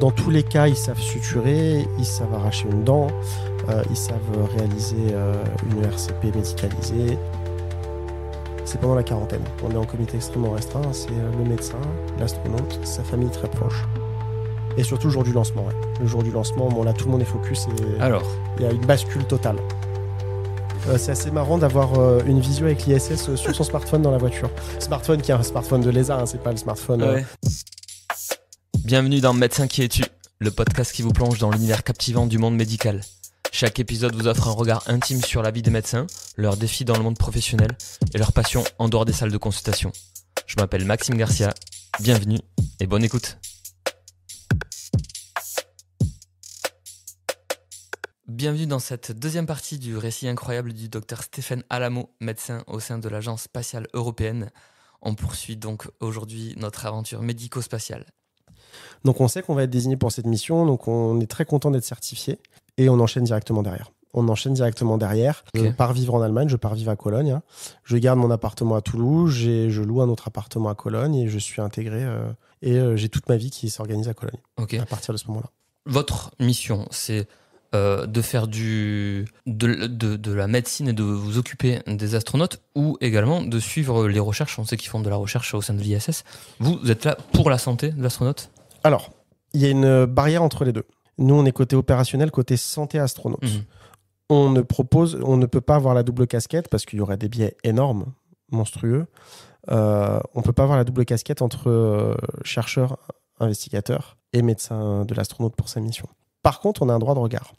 Dans tous les cas, ils savent suturer, ils savent arracher une dent, ils savent réaliser une RCP médicalisée. C'est pendant la quarantaine. On est en comité extrêmement restreint. C'est le médecin, l'astronaute, sa famille très proche. Et surtout le jour du lancement. Ouais. Le jour du lancement, bon, là, tout le monde est focus et Alors, il y a une bascule totale. C'est assez marrant d'avoir une visio avec l'ISS sur son smartphone dans la voiture. Smartphone qui est un smartphone de lézard, hein, c'est pas le smartphone... ouais. Bienvenue dans Médecin qui es-tu, le podcast qui vous plonge dans l'univers captivant du monde médical. Chaque épisode vous offre un regard intime sur la vie des médecins, leurs défis dans le monde professionnel et leurs passions en dehors des salles de consultation. Je m'appelle Maxime Garcia, bienvenue et bonne écoute. Bienvenue dans cette deuxième partie du récit incroyable du docteur Stéphane Alamo, médecin au sein de l'Agence spatiale européenne. On poursuit donc aujourd'hui notre aventure médico-spatiale. Donc on sait qu'on va être désigné pour cette mission, donc on est très content d'être certifié et on enchaîne directement derrière. Okay. Je pars vivre en Allemagne, je pars vivre à Cologne. Hein. Je garde mon appartement à Toulouse, je loue un autre appartement à Cologne et je suis intégré j'ai toute ma vie qui s'organise à Cologne à partir de ce moment-là. Votre mission, c'est de faire de la médecine et de vous occuper des astronautes ou également de suivre les recherches. On sait qu'ils font de la recherche au sein de l'ISS. Vous êtes là pour la santé de l'astronaute ? Alors, il y a une barrière entre les deux. Nous, on est côté opérationnel, côté santé astronaute. On ne peut pas avoir la double casquette parce qu'il y aurait des biais énormes, monstrueux. On ne peut pas avoir la double casquette entre chercheur, investigateur et médecin de l'astronaute pour sa mission. Par contre, on a un droit de regard.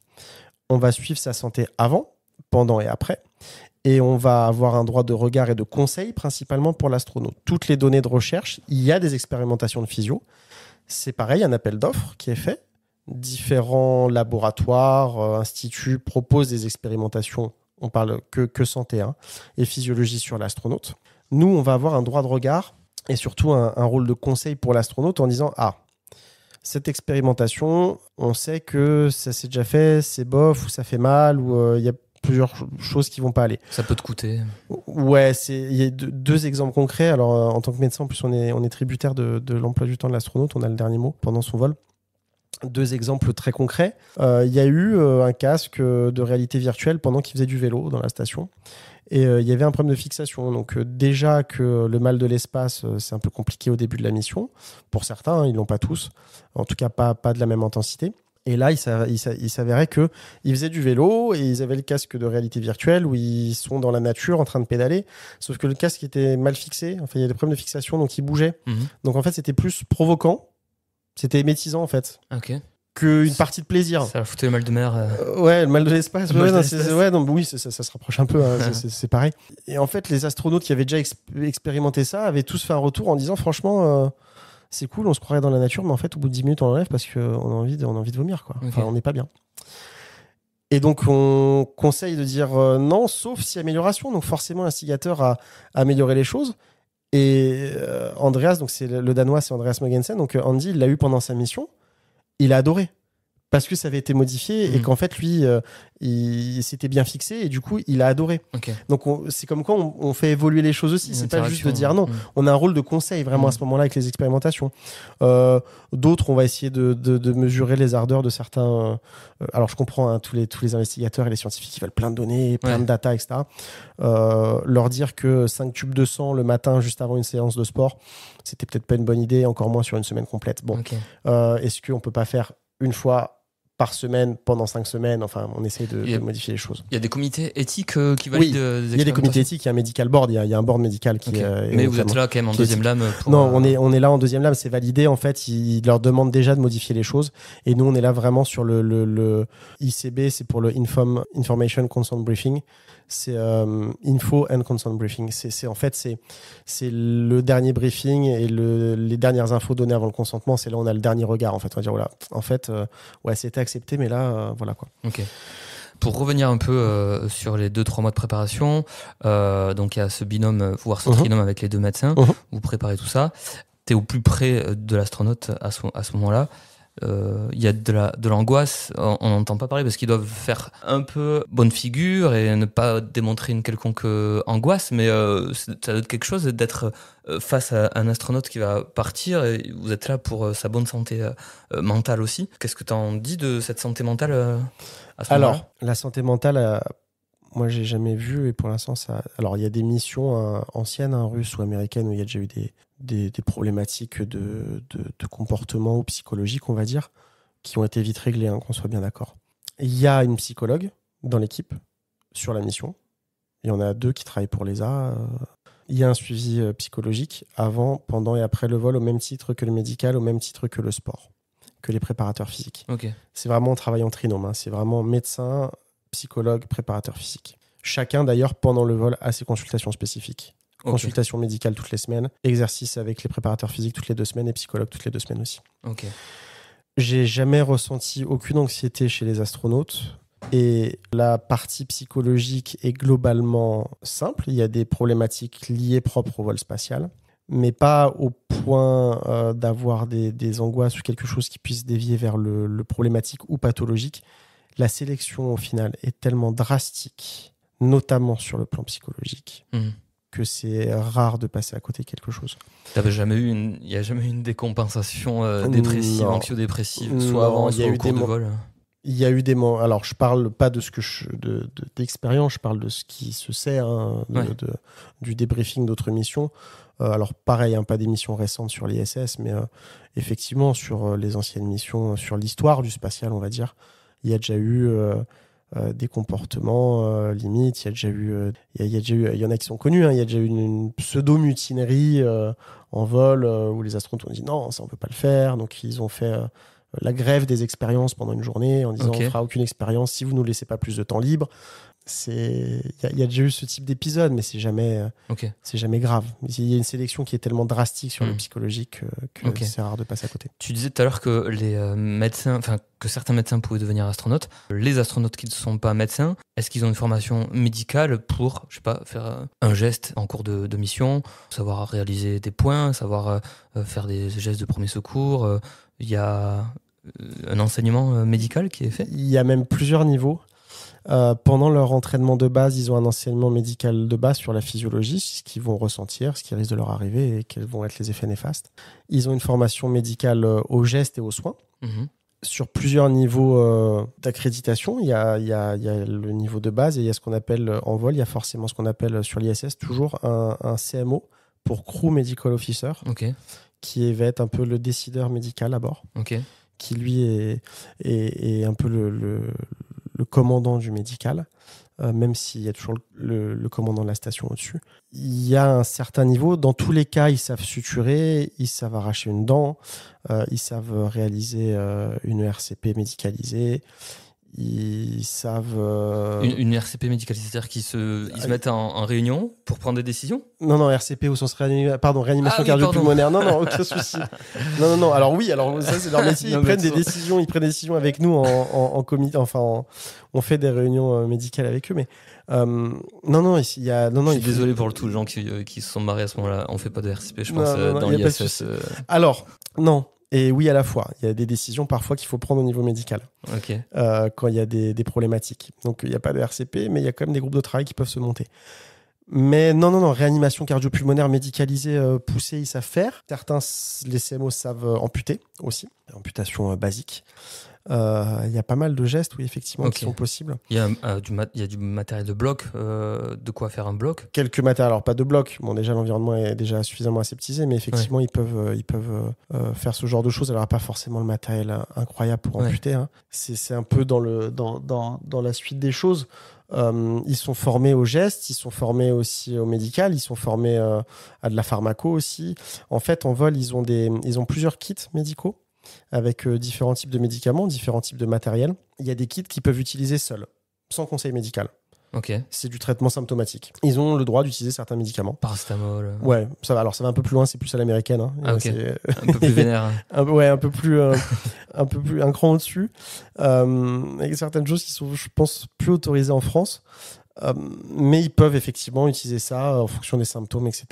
On va suivre sa santé avant, pendant et après. Et on va avoir un droit de regard et de conseil principalement pour l'astronaute. Toutes les données de recherche, il y a des expérimentations de physio. C'est pareil, un appel d'offres qui est fait. Différents laboratoires, instituts proposent des expérimentations. On parle que santé et physiologie sur l'astronaute. Nous, on va avoir un droit de regard et surtout un rôle de conseil pour l'astronaute en disant « Ah, cette expérimentation, on sait que ça s'est déjà fait, c'est bof ou ça fait mal ou il y a plusieurs choses qui vont pas aller. » Ça peut te coûter. Ouais, il y a deux exemples concrets. Alors, en tant que médecin, en plus, on est tributaire de l'emploi du temps de l'astronaute. On a le dernier mot pendant son vol. Deux exemples très concrets. Il y a eu un casque de réalité virtuelle pendant qu'il faisait du vélo dans la station. Et il y avait un problème de fixation. Donc déjà que le mal de l'espace, c'est un peu compliqué au début de la mission. Pour certains, ils l'ont pas tous. En tout cas, pas de la même intensité. Et là, il s'avérait qu'ils faisaient du vélo et ils avaient le casque de réalité virtuelle où ils sont dans la nature en train de pédaler. Sauf que le casque était mal fixé. Enfin, il y a des problèmes de fixation, donc il bougeait. Donc en fait, c'était plus provoquant. C'était métisant en fait. Ok. Qu'une partie de plaisir. Ça a foutu le mal de mer. Ouais, le mal de l'espace. Oui, ça se rapproche un peu. C'est pareil. Et en fait, les astronautes qui avaient déjà expérimenté ça avaient tous fait un retour en disant franchement, c'est cool, on se croirait dans la nature, mais en fait, au bout de 10 minutes, on enlève parce qu'on a envie de vomir, quoi. Okay. Enfin, on n'est pas bien. Et donc, on conseille de dire non, sauf si amélioration. Donc, forcément, l'instigateur a amélioré les choses. Et Andreas, donc c'est le Danois, c'est Andreas Mogensen. Donc Andy, il l'a eu pendant sa mission. Il a adoré parce que ça avait été modifié et qu'en fait lui, il s'était bien fixé et du coup, il a adoré. Okay. Donc c'est comme quoi on fait évoluer les choses aussi. C'est pas juste de dire non. On a un rôle de conseil vraiment à ce moment-là avec les expérimentations. D'autres, on va essayer de mesurer les ardeurs de certains. Alors je comprends tous les investigateurs et les scientifiques qui veulent plein de données, plein de data, etc. Leur dire que 5 tubes de sang le matin juste avant une séance de sport, c'était peut-être pas une bonne idée, encore moins sur une semaine complète. Bon, est-ce qu'on peut pas faire une fois par semaine pendant 5 semaines? Enfin, on essaie de modifier les choses. Il y a des comités éthiques qui valident des expérimentations. Il y a des comités éthiques, il y a un medical board, il y a un board médical qui Mais vous êtes là quand même en deuxième lame pour... Non, on est là en deuxième lame, c'est validé. En fait, ils leur demandent déjà de modifier les choses. Et nous, on est là vraiment sur le ICB, c'est pour le Information Consent Briefing. C'est Info and Consent Briefing. C'est le dernier briefing et les dernières infos données avant le consentement. C'est là où on a le dernier regard. En fait, on va dire voilà. En fait, c'était accepté, mais là, voilà quoi. Ok. Pour revenir un peu sur les 2-3 mois de préparation, donc il y a ce binôme, voire ce trinôme avec les deux médecins. Vous préparez tout ça. T'es au plus près de l'astronaute à ce moment-là. il y a de l'angoisse, on n'entend pas parler parce qu'ils doivent faire un peu bonne figure et ne pas démontrer une quelconque angoisse, mais ça doit être quelque chose d'être face à un astronaute qui va partir et vous êtes là pour sa bonne santé mentale aussi. Qu'est-ce que tu en dis de cette santé mentale à ce moment-là ? Alors, la santé mentale, moi j'ai jamais vu, et pour l'instant ça. Alors il y a des missions anciennes, russes ou américaines, où il y a déjà eu des problématiques de comportement ou psychologique, on va dire, qui ont été vite réglées, qu'on soit bien d'accord. Il y a une psychologue dans l'équipe sur la mission. Il y en a 2 qui travaillent pour l'ESA. Il y a un suivi psychologique avant, pendant et après le vol, au même titre que le médical, au même titre que le sport, que les préparateurs physiques. Ok. C'est vraiment un travail en trinôme. C'est vraiment médecin, psychologue, préparateur physique. Chacun, d'ailleurs, pendant le vol, a ses consultations spécifiques. Okay. Consultation médicale toutes les semaines, exercice avec les préparateurs physiques toutes les 2 semaines et psychologue toutes les 2 semaines aussi. Ok. J'ai jamais ressenti aucune anxiété chez les astronautes. Et la partie psychologique est globalement simple. Il y a des problématiques liées propres au vol spatial, mais pas au point d'avoir des angoisses ou quelque chose qui puisse dévier vers le problématique ou pathologique. La sélection, au final, est tellement drastique, notamment sur le plan psychologique, que c'est rare de passer à côté de quelque chose. Il n'y a jamais eu une décompensation dépressive, anxio-dépressive, soit avant, soit au cours du vol. Il y a eu des moments. Alors, je parle pas de ce que d'expérience, je parle de ce qui se sait, du débriefing d'autres missions. Alors, pareil, pas des missions récentes sur l'ISS, mais effectivement, sur les anciennes missions, sur l'histoire du spatial, on va dire, il y a déjà eu des comportements limites. Il y en a qui sont connus. Il y a déjà eu une pseudo-mutinerie en vol où les astronautes ont dit non, ça on peut pas le faire. Donc, ils ont fait la grève des expériences pendant une journée en disant on fera aucune expérience si vous nous laissez pas plus de temps libre. Il y a déjà eu ce type d'épisode, mais c'est jamais grave. Il y a une sélection qui est tellement drastique sur le psychologique que c'est rare de passer à côté. Tu disais tout à l'heure que que certains médecins pouvaient devenir astronautes. Les astronautes qui ne sont pas médecins, est-ce qu'ils ont une formation médicale pour, je sais pas, faire un geste en cours de mission, savoir réaliser des points, savoir faire des gestes de premier secours? Il y a un enseignement médical qui est fait? Il y a même plusieurs niveaux. Pendant leur entraînement de base, ils ont un enseignement médical de base sur la physiologie, ce qu'ils vont ressentir, ce qui risque de leur arriver et quels vont être les effets néfastes. Ils ont une formation médicale aux gestes et aux soins. Sur plusieurs niveaux d'accréditation. Il y a le niveau de base et il y a ce qu'on appelle en vol, il y a forcément ce qu'on appelle sur l'ISS toujours un CMO pour Crew Medical Officer, qui va être un peu le décideur médical à bord, qui lui est un peu le commandant du médical, même s'il y a toujours le commandant de la station au-dessus. Il y a un certain niveau. Dans tous les cas, ils savent suturer, ils savent arracher une dent, ils savent réaliser une RCP médicalisée, ils savent... Une RCP médicalisée, c'est-à-dire qu'ils se mettent en réunion pour prendre des décisions ? Non, RCP au sens réanimation cardio-pulmonaire. Non, aucun souci. Non. Alors oui, ça c'est leur métier. Ils prennent des décisions avec nous en comité. Enfin, on fait des réunions médicales avec eux, mais non, il y a. Je suis désolé pour tous les gens qui se sont marrés à ce moment-là. On fait pas de RCP, je pense, dans l'ISS. Alors non. Et oui, à la fois. Il y a des décisions parfois qu'il faut prendre au niveau médical quand il y a des problématiques. Donc, il n'y a pas de RCP, mais il y a quand même des groupes de travail qui peuvent se monter. Mais non, réanimation cardio-pulmonaire médicalisée poussée, ils savent faire. Certains, les CMO savent amputer aussi, amputation basique. Il y a pas mal de gestes, oui, effectivement, qui sont possibles. Il y a du matériel de bloc, de quoi faire un bloc. Quelques matériels, alors pas de bloc. Bon, déjà, l'environnement est déjà suffisamment aseptisé, mais effectivement, ils peuvent faire ce genre de choses. Alors, pas forcément le matériel incroyable pour amputer. C'est un peu dans la suite des choses. Ils sont formés aux gestes, ils sont formés aussi au médical, ils sont formés à de la pharmaco aussi. En fait, en vol, ils ont plusieurs kits médicaux avec différents types de médicaments, différents types de matériel. Il y a des kits qu'ils peuvent utiliser seuls, sans conseil médical. C'est du traitement symptomatique. Ils ont le droit d'utiliser certains médicaments. Paracétamol. Ouais, ça va. Alors ça va un peu plus loin, c'est plus à l'américaine. C'est un peu plus vénère. un peu plus un cran au-dessus. Avec certaines choses qui sont, je pense, plus autorisées en France. Mais ils peuvent effectivement utiliser ça en fonction des symptômes, etc.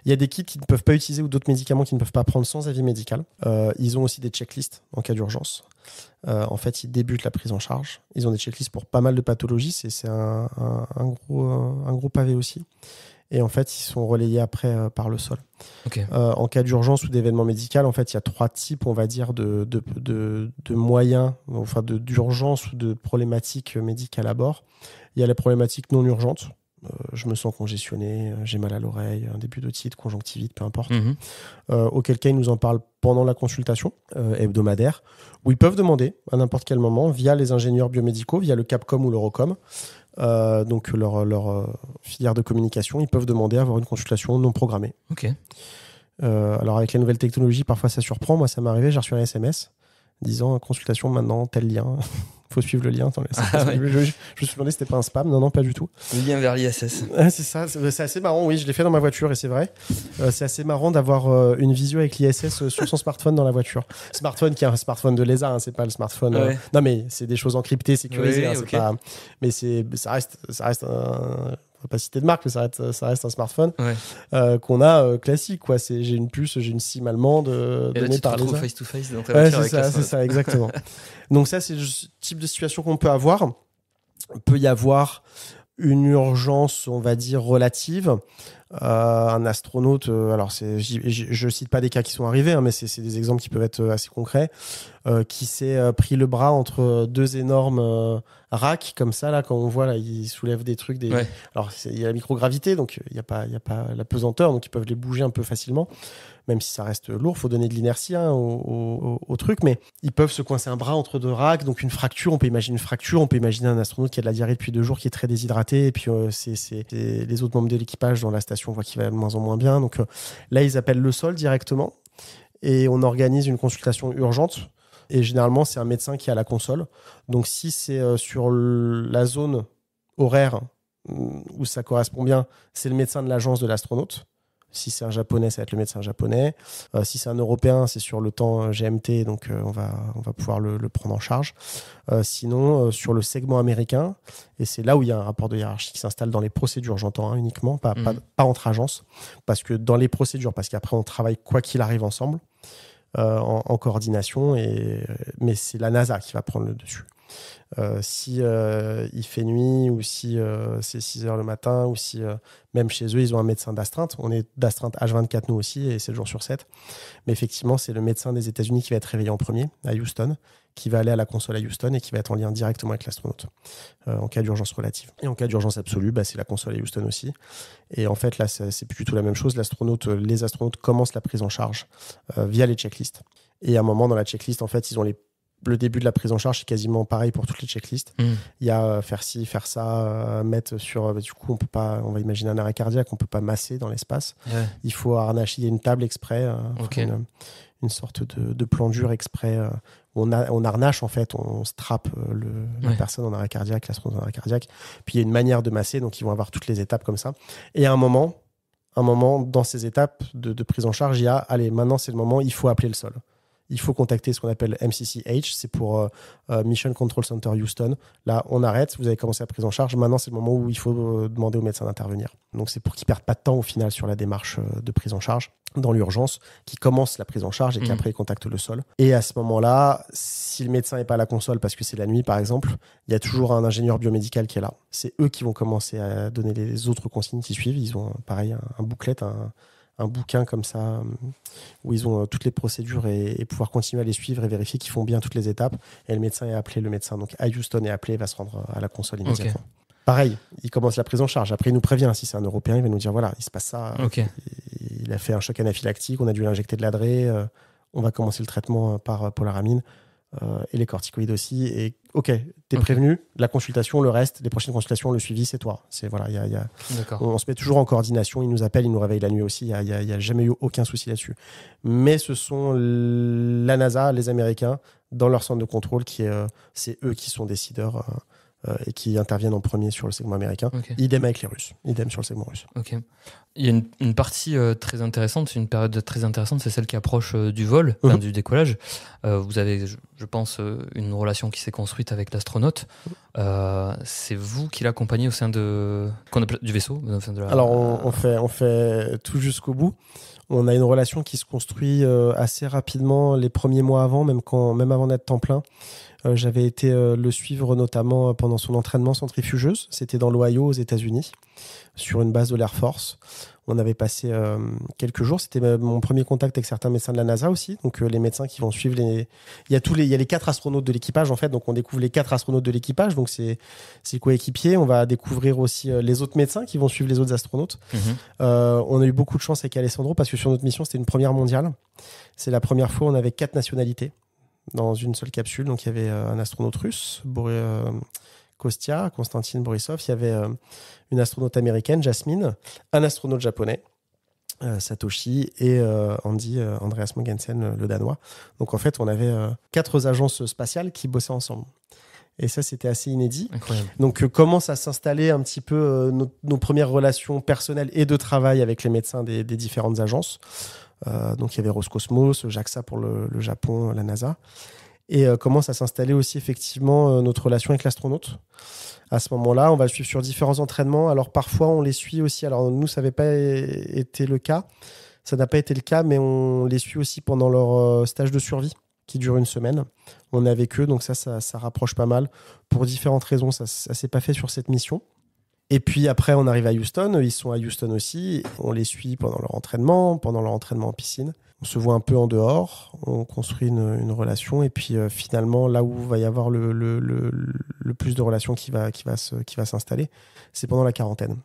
Il y a des kits qui ne peuvent pas utiliser ou d'autres médicaments qui ne peuvent pas prendre sans avis médical. Ils ont aussi des checklists en cas d'urgence. En fait, ils débutent la prise en charge. Ils ont des checklists pour pas mal de pathologies. C'est un gros pavé aussi. Et en fait, ils sont relayés après par le sol. Okay. En cas d'urgence ou d'événement médical, en fait, il y a 3 types, on va dire, de moyens, enfin d'urgence ou de problématiques médicales à bord. Il y a les problématiques non urgentes. Je me sens congestionné, j'ai mal à l'oreille, un début d'otite, conjonctivite, peu importe. Auquel cas, ils nous en parlent pendant la consultation hebdomadaire, où ils peuvent demander à n'importe quel moment, via les ingénieurs biomédicaux, via le Capcom ou l'Eurocom, donc leur filière de communication, ils peuvent demander à avoir une consultation non programmée. Okay. Alors avec les nouvelles technologies, parfois ça surprend. Moi, ça m'est arrivé, j'ai reçu un SMS disant consultation maintenant, tel lien. Faut suivre le lien. Attends, ouais. je me suis demandé si c'était pas un spam. Non, pas du tout. Le lien vers l'ISS. C'est ça, c'est assez marrant. Oui, je l'ai fait dans ma voiture et c'est vrai. C'est assez marrant d'avoir une visio avec l'ISS sur son smartphone dans la voiture. Smartphone qui est un smartphone de l'ESA, hein, c'est pas le smartphone. Ouais. Non, mais c'est des choses encryptées, sécurisées. Oui, c'est okay. pas... Mais ça reste un... On va pas citer de marque, mais ça reste un smartphone qu'on a classique. Quoi. J'ai une puce, j'ai une SIM allemande donnée par l'ESA. face to face dans ta voiture. C'est ça, exactement. Donc ça, c'est le type de situation qu'on peut avoir. Il peut y avoir une urgence, on va dire, relative. Un astronaute, alors je cite pas des cas qui sont arrivés, hein, mais c'est des exemples qui peuvent être assez concrets, qui s'est pris le bras entre 2 énormes racks, comme ça, là, quand on voit, là, ils soulèvent des trucs. Alors, il y a la microgravité, donc il n'y a pas la pesanteur, donc ils peuvent les bouger un peu facilement. Même si ça reste lourd, il faut donner de l'inertie au truc, mais ils peuvent se coincer un bras entre 2 racks, donc une fracture, on peut imaginer une fracture, on peut imaginer un astronaute qui a de la diarrhée depuis 2 jours, qui est très déshydraté, et puis c'est les autres membres de l'équipage dans la station, on voit qu'il va de moins en moins bien, donc là ils appellent le sol directement, et on organise une consultation urgente, et généralement c'est un médecin qui est à la console, donc si c'est sur la zone horaire où ça correspond bien, c'est le médecin de l'agence de l'astronaute. Si c'est un japonais, ça va être le médecin japonais. Si c'est un européen, c'est sur le temps GMT, donc on va pouvoir le prendre en charge. Sinon, sur le segment américain, et c'est là où il y a un rapport de hiérarchie qui s'installe dans les procédures, j'entends uniquement, pas entre agences, parce que dans les procédures, parce qu'après on travaille quoi qu'il arrive ensemble, en coordination, mais c'est la NASA qui va prendre le dessus. Si il fait nuit ou si c'est 6h le matin ou si même chez eux ils ont un médecin d'astreinte, on est d'astreinte H24 nous aussi et 7 jours sur 7, mais effectivement c'est le médecin des États-Unis qui va être réveillé en premier à Houston, qui va aller à la console à Houston et qui va être en lien directement avec l'astronaute en cas d'urgence relative. Et en cas d'urgence absolue, c'est la console à Houston aussi. Et en fait là c'est plus du tout la même chose. Les astronautes commencent la prise en charge via les checklists, et à un moment dans la checklist en fait ils ont le début de la prise en charge, c'est quasiment pareil pour toutes les checklists. Il y a faire ci, faire ça, mettre sur... du coup, on va imaginer un arrêt cardiaque, on ne peut pas masser dans l'espace. Ouais. Il faut harnacher, il y a une table exprès, une sorte de plan dur exprès. On harnache, en fait, on strappe la personne en arrêt cardiaque, l'astronaute en arrêt cardiaque. Puis il y a une manière de masser, donc ils vont avoir toutes les étapes comme ça. Et à un moment, dans ces étapes de prise en charge, il y a, allez, maintenant c'est le moment, il faut appeler le sol. Il faut contacter ce qu'on appelle MCCH, c'est pour Mission Control Center Houston. Là, on arrête, vous avez commencé la prise en charge. Maintenant, c'est le moment où il faut demander au médecin d'intervenir. Donc, c'est pour qu'ils ne perdent pas de temps au final sur la démarche de prise en charge dans l'urgence, qui commence la prise en charge et qu'après, ils contactent le sol. Et à ce moment-là, si le médecin n'est pas à la console parce que c'est la nuit, par exemple, il y a toujours un ingénieur biomédical qui est là. C'est eux qui vont commencer à donner les autres consignes qui suivent. Ils ont, pareil, un booklet, un bouquin comme ça où ils ont toutes les procédures et pouvoir continuer à les suivre et vérifier qu'ils font bien toutes les étapes. Et le médecin est appelé, donc à Houston est appelé, va se rendre à la console immédiatement. Pareil, il commence la prise en charge. Après, il nous prévient. Si c'est un Européen, il va nous dire voilà, il se passe ça. Il a fait un choc anaphylactique, on a dû l'injecter de l'adré. On va commencer le traitement par polaramine et les corticoïdes aussi. Et t'es prévenu. La consultation, le reste, les prochaines consultations, le suivi, c'est toi. On se met toujours en coordination. Il nous appelle, il nous réveille la nuit aussi. Il n'y a jamais eu aucun souci là-dessus. Mais ce sont la NASA, les Américains, dans leur centre de contrôle, c'est eux qui sont décideurs et qui interviennent en premier sur le segment américain. Idem avec les Russes. Idem sur le segment russe. Il y a une partie très intéressante, une période très intéressante, c'est celle qui approche du vol, du décollage. Vous avez, je pense, une relation qui s'est construite avec l'astronaute. C'est vous qui l'accompagnez au sein du vaisseau, au sein de la... Alors, on fait tout jusqu'au bout. On a une relation qui se construit assez rapidement les premiers mois avant, même avant d'être temps plein. J'avais été le suivre notamment pendant son entraînement centrifugeuse. C'était dans l'Ohio, aux États-Unis, sur une base de l'Air Force. On avait passé quelques jours. C'était mon premier contact avec certains médecins de la NASA aussi. Donc les médecins qui vont suivre il y a les 4 astronautes de l'équipage en fait. Donc on découvre les 4 astronautes de l'équipage. Donc c'est coéquipiers. On va découvrir aussi les autres médecins qui vont suivre les autres astronautes. On a eu beaucoup de chance avec Alessandro parce que sur notre mission c'était une première mondiale. C'est la première fois où on avait 4 nationalités dans une seule capsule. Donc il y avait un astronaute russe, Kostya, Konstantin Borisov. Il y avait une astronaute américaine, Jasmine, un astronaute japonais, Satoshi, et Andreas Mogensen, le danois. Donc en fait, on avait 4 agences spatiales qui bossaient ensemble. Et ça, c'était assez inédit. Incroyable. Donc commence à s'installer un petit peu nos premières relations personnelles et de travail avec les médecins des différentes agences. Donc il y avait Roscosmos, JAXA pour le Japon, la NASA. Et commence à s'installer aussi effectivement notre relation avec l'astronaute. À ce moment-là, on va le suivre sur différents entraînements. Alors parfois, on les suit aussi. Alors nous, ça n'avait pas été le cas. Ça n'a pas été le cas, mais on les suit aussi pendant leur stage de survie qui dure 1 semaine. On est avec eux, donc ça rapproche pas mal. Pour différentes raisons, ça ne s'est pas fait sur cette mission. Et puis après, on arrive à Houston. Ils sont à Houston aussi. On les suit pendant leur entraînement en piscine. On se voit un peu en dehors, on construit une relation. Et puis finalement, là où va y avoir le plus de relations qui va s'installer, c'est pendant la quarantaine.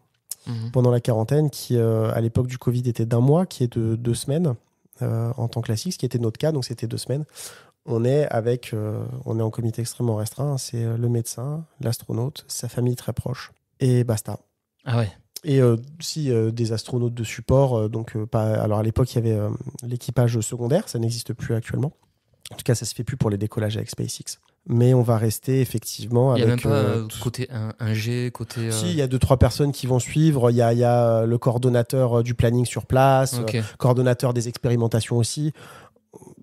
Pendant la quarantaine, qui à l'époque du Covid était d'1 mois, qui est de 2 semaines en temps classique, ce qui était notre cas, donc c'était 2 semaines. On est en comité extrêmement restreint. C'est le médecin, l'astronaute, sa famille très proche. Et basta. Ah ouais. Et des astronautes de support. Alors à l'époque, il y avait l'équipage secondaire, ça n'existe plus actuellement. En tout cas, ça se fait plus pour les décollages avec SpaceX. Mais on va rester effectivement avec... Il n'y a même pas côté 1G, côté... Si, il y a 2-3 personnes qui vont suivre. Il y a le coordonnateur du planning sur place, coordonnateur des expérimentations aussi.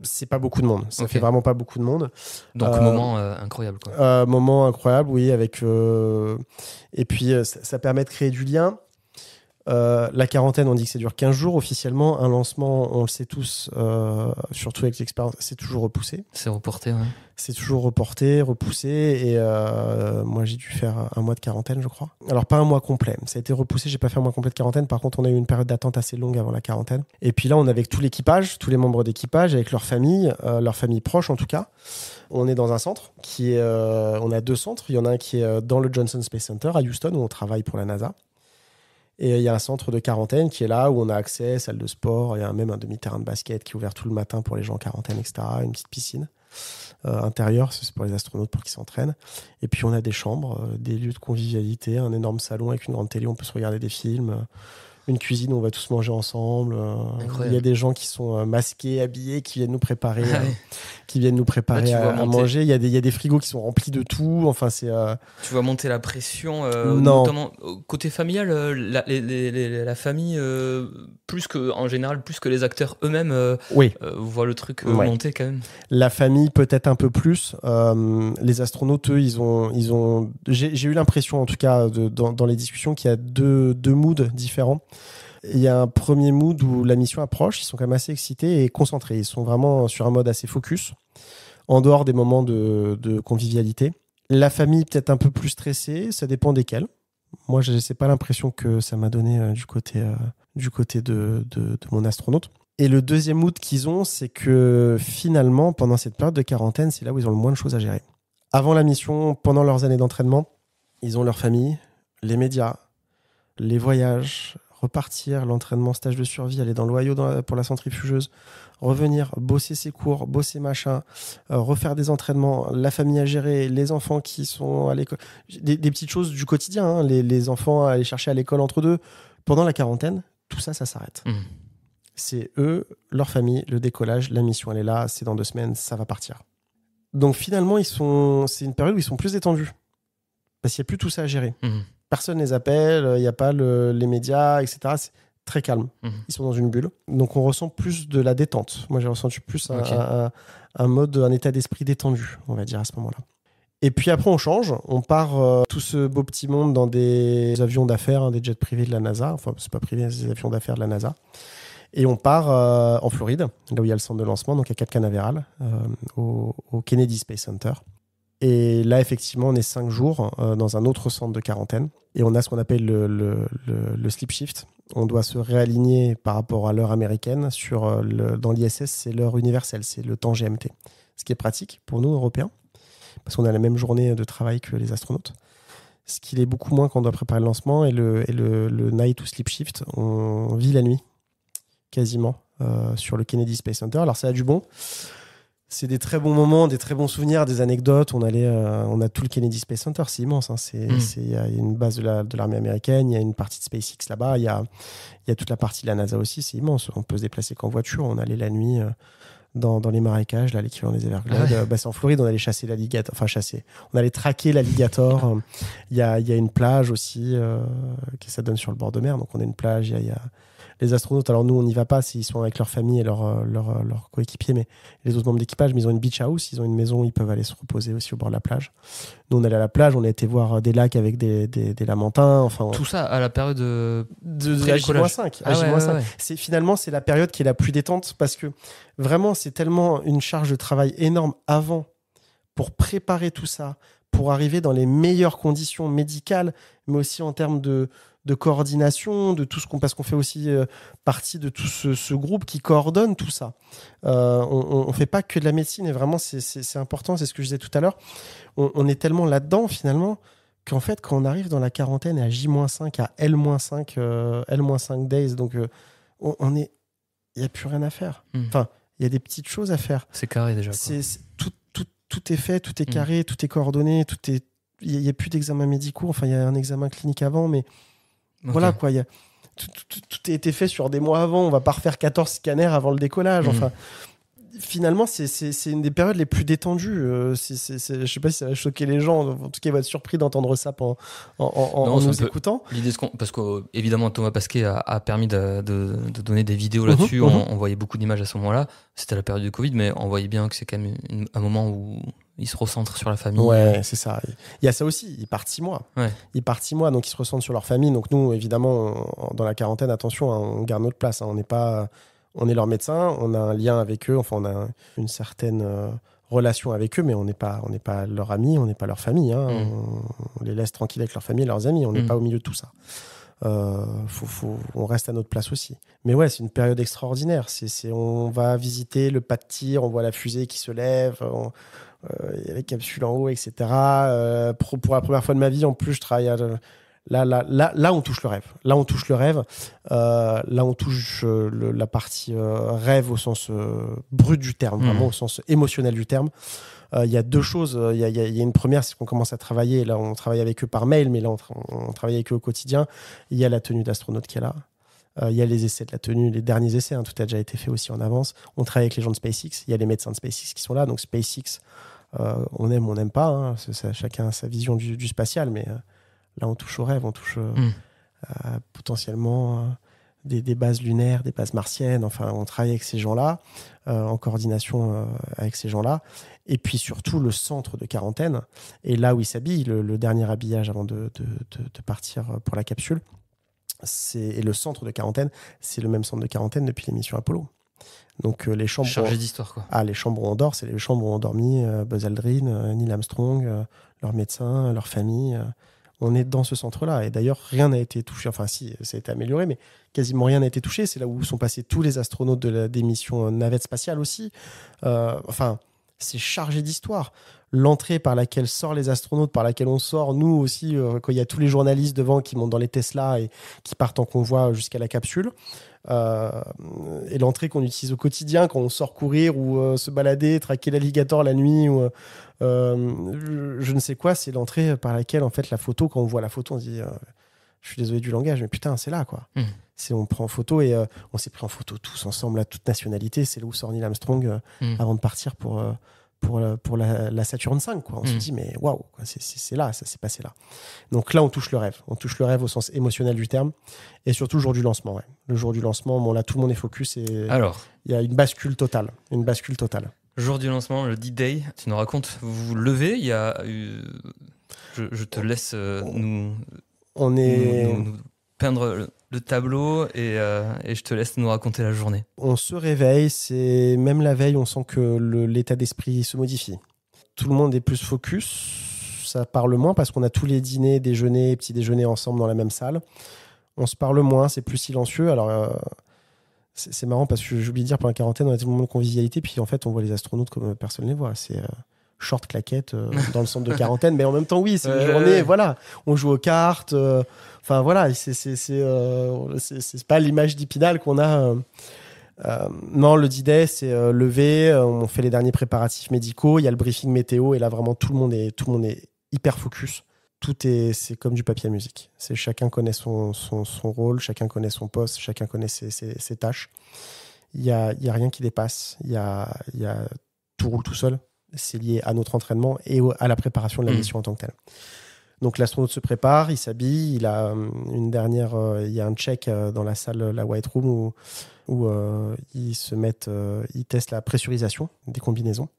C'est pas beaucoup de monde. Ça fait vraiment pas beaucoup de monde. Donc moment incroyable, quoi. Moment incroyable, oui. Et puis ça permet de créer du lien. La quarantaine, on dit que ça dure 15 jours officiellement. Un lancement, on le sait tous, surtout avec l'expérience, c'est toujours repoussé. C'est reporté, ouais. C'est toujours reporté, repoussé. Et moi, j'ai dû faire 1 mois de quarantaine, je crois. Alors, pas 1 mois complet. Ça a été repoussé, j'ai pas fait 1 mois complet de quarantaine. Par contre, on a eu une période d'attente assez longue avant la quarantaine. Et puis là, on est avec tout l'équipage, tous les membres d'équipage, avec leurs familles proches en tout cas. On est dans un centre on a 2 centres. Il y en a un qui est dans le Johnson Space Center à Houston, où on travaille pour la NASA. Et il y a un centre de quarantaine qui est là où on a accès, salle de sport, il y a même un demi-terrain de basket qui est ouvert tout le matin pour les gens en quarantaine, etc. Une petite piscine intérieure, c'est pour les astronautes pour qu'ils s'entraînent. Et puis on a des chambres, des lieux de convivialité, un énorme salon avec une grande télé, on peut se regarder des films, une cuisine où on va tous manger ensemble. Il y a des gens qui sont masqués, habillés, qui viennent nous préparer, à manger. Il y a des frigos qui sont remplis de tout. Enfin, c'est. Tu vas monter la pression, notamment côté familial. La famille, en général, plus que les acteurs eux-mêmes, voient le truc monter quand même. La famille peut-être un peu plus. Les astronautes, eux, ils ont. J'ai eu l'impression, en tout cas, dans les discussions, qu'il y a deux moods différents. Il y a un premier mood où la mission approche, ils sont quand même assez excités et concentrés. Ils sont vraiment sur un mode assez focus, en dehors des moments de convivialité. La famille peut-être un peu plus stressée, ça dépend desquels. Moi, je n'ai pas l'impression que ça m'a donné du côté de mon astronaute. Et le deuxième mood qu'ils ont, c'est que finalement, pendant cette période de quarantaine, c'est là où ils ont le moins de choses à gérer. Avant la mission, pendant leurs années d'entraînement, ils ont leur famille, les médias, les voyages, repartir, l'entraînement, stage de survie, aller dans l'Ohio pour la centrifugeuse, revenir, bosser ses cours, bosser machin, refaire des entraînements, la famille à gérer, les enfants qui sont à l'école, des petites choses du quotidien, hein, les enfants à aller chercher à l'école entre deux. Pendant la quarantaine, tout ça, ça s'arrête. C'est eux, leur famille, le décollage, la mission, elle est là, c'est dans 2 semaines, ça va partir. Donc finalement, c'est une période où ils sont plus détendus. Parce qu'il n'y a plus tout ça à gérer. Personne ne les appelle, il n'y a pas les médias, etc. très calmes. Ils sont dans une bulle. Donc, on ressent plus de la détente. Moi, j'ai ressenti plus un état d'esprit détendu, on va dire, à ce moment-là. Et puis après, on change. On part tout ce beau petit monde dans des avions d'affaires, des jets privés de la NASA. Enfin, c'est pas privé, c'est des avions d'affaires de la NASA. Et on part en Floride, là où il y a le centre de lancement, donc à Cap Canaveral, au Kennedy Space Center. Et là, effectivement, on est 5 jours dans un autre centre de quarantaine. Et on a ce qu'on appelle le sleep shift. On doit se réaligner par rapport à l'heure américaine. Dans l'ISS, c'est l'heure universelle, c'est le temps GMT. Ce qui est pratique pour nous, Européens, parce qu'on a la même journée de travail que les astronautes. Ce qui l'est beaucoup moins quand on doit préparer le lancement. Et le night ou sleep shift, on vit la nuit, quasiment, sur le Kennedy Space Center. Alors, ça a du bon. C'est des très bons moments, des très bons souvenirs, des anecdotes. On a tout le Kennedy Space Center, c'est immense. Hein. Il y a une base de l'armée américaine, il y a une partie de SpaceX là-bas, il y a toute la partie de la NASA aussi, c'est immense. On peut se déplacer qu'en voiture. On allait la nuit dans les marécages, là, l'équivalent des Everglades. C'est en Floride, on allait chasser l'alligator. Enfin, on allait traquer l'alligator. Il y a une plage aussi qui ça donne sur le bord de mer. Donc, on a une plage, il y a les astronautes, alors nous on n'y va pas, ils sont avec leur famille et leurs coéquipiers, mais les autres membres d'équipage, mais ils ont une beach house, ils ont une maison où ils peuvent aller se reposer aussi au bord de la plage. Nous on allait à la plage, on a été voir des lacs avec des lamantins. Enfin, tout ça à la période de J-5. Finalement, c'est la période qui est la plus détente parce que vraiment c'est tellement une charge de travail énorme avant pour préparer tout ça, pour arriver dans les meilleures conditions médicales, mais aussi en termes de coordination, de tout parce qu'on fait aussi partie de tout ce groupe qui coordonne tout ça. On fait pas que de la médecine et vraiment c'est important, c'est ce que je disais tout à l'heure. On est tellement là-dedans finalement qu'en fait quand on arrive dans la quarantaine à J-5, à L-5 days, donc il n'y a plus rien à faire. Enfin, il y a des petites choses à faire. C'est carré déjà. Tout est fait, tout est carré, tout est coordonné, il n'y a plus d'examens médicaux. Enfin, il y a un examen clinique avant, mais voilà quoi. Tout a été fait sur des mois avant. On va pas refaire 14 scanners avant le décollage. Enfin, finalement, c'est une des périodes les plus détendues. Je sais pas si ça va choquer les gens. En tout cas, ils vont être surpris d'entendre ça en nous écoutant. L'idée, parce qu'évidemment, Thomas Pasquet a permis de donner des vidéos là-dessus. On voyait beaucoup d'images à ce moment-là. C'était la période du Covid, mais on voyait bien que c'est quand même un moment où il se recentre sur la famille. Ouais, c'est ça. Il y a ça aussi. Ils partent 6 mois. Ouais. Ils partent 6 mois, donc ils se recentrent sur leur famille. Donc nous, évidemment, dans la quarantaine, attention, on garde notre place. On est leur médecin, on a un lien avec eux. Enfin, on a une certaine relation avec eux, mais on n'est pas leurs amis, on n'est pas leur famille. Hein. On les laisse tranquilles avec leur famille et leurs amis. On n'est pas au milieu de tout ça. On reste à notre place aussi. Mais ouais, c'est une période extraordinaire. On va visiter le pas de tir, on voit la fusée qui se lève. Il y a les capsules en haut, etc. Pour la première fois de ma vie, en plus, je travaille là, on touche le rêve. Là, on touche le rêve. Là, on touche la partie rêve au sens brut du terme, vraiment au sens émotionnel du terme. Il y a 2 choses. Il y a une première, c'est qu'on commence à travailler. Là, on travaille avec eux par mail, mais là, on travaille avec eux au quotidien. Il y a la tenue d'astronaute qui est là. Il y a les essais de la tenue, les derniers essais. Tout a déjà été fait aussi en avance. On travaille avec les gens de SpaceX. Il y a les médecins de SpaceX qui sont là. Donc, SpaceX, on aime, on n'aime pas. Hein. Chacun a sa vision du spatial, mais là, on touche au rêve. On touche potentiellement des bases lunaires, des bases martiennes. Enfin, on travaille avec ces gens-là, en coordination avec ces gens-là. Et puis surtout, le centre de quarantaine. Et là où ils s'habillent, le dernier habillage avant de partir pour la capsule, et le centre de quarantaine, c'est le même centre de quarantaine depuis l'émission Apollo. Donc les chambres chargées d'histoire, quoi. Les chambres où on dort, c'est les chambres où ont dormi Buzz Aldrin, Neil Armstrong, leurs médecins, leurs familles. On est dans ce centre-là. Et d'ailleurs, rien n'a été touché. Enfin, si, ça a été amélioré, mais quasiment rien n'a été touché. C'est là où sont passés tous les astronautes des missions navette spatiale aussi. C'est chargé d'histoire. L'entrée par laquelle sortent les astronautes, par laquelle on sort, nous aussi, quand il y a tous les journalistes devant qui montent dans les Tesla et qui partent en convoi jusqu'à la capsule. Et l'entrée qu'on utilise au quotidien quand on sort courir ou se balader, traquer l'alligator la nuit ou je ne sais quoi, c'est l'entrée par laquelle en fait la photo, quand on voit la photo, on se dit je suis désolé du langage, mais putain, c'est là quoi. On prend en photo et on s'est pris en photo tous ensemble à toute nationalité. C'est là où sort Neil Armstrong avant de partir pour pour la Saturn V, quoi. On se dit, mais waouh, c'est là, ça s'est passé là. Donc là, on touche le rêve. On touche le rêve au sens émotionnel du terme. Et surtout le jour du lancement, ouais. Le jour du lancement, bon, là, tout le monde est focus et il y a une bascule totale. Jour du lancement, le D-Day, tu nous racontes, vous vous levez, il y a je te laisse nous peindre le tableau et je te laisse nous raconter la journée. On se réveille, c'est même la veille, on sent que l'état d'esprit se modifie. Tout le monde est plus focus, ça parle moins parce qu'on a tous les dîners, déjeuners, petits déjeuners ensemble dans la même salle. On se parle moins, c'est plus silencieux. Alors c'est marrant parce que j'oublie de dire, pendant la quarantaine, on a tout le moment de convivialité, puis en fait on voit les astronautes comme personne ne les voit. C'est short claquette dans le centre de quarantaine, mais en même temps oui, c'est une journée, voilà, on joue aux cartes, enfin voilà, c'est pas l'image d'Épinal qu'on a. Non, le D-Day, c'est levé, on fait les derniers préparatifs médicaux, il y a le briefing météo et là vraiment tout le monde est hyper focus. C'est comme du papier à musique. Chacun connaît son rôle, chacun connaît son poste, chacun connaît ses tâches. Il y a rien qui dépasse, tout roule tout seul. C'est lié à notre entraînement et à la préparation de la mission en tant que telle. Donc l'astronaute se prépare, il s'habille, il a il y a un check dans la salle, la White Room, où ils testent la pressurisation des combinaisons.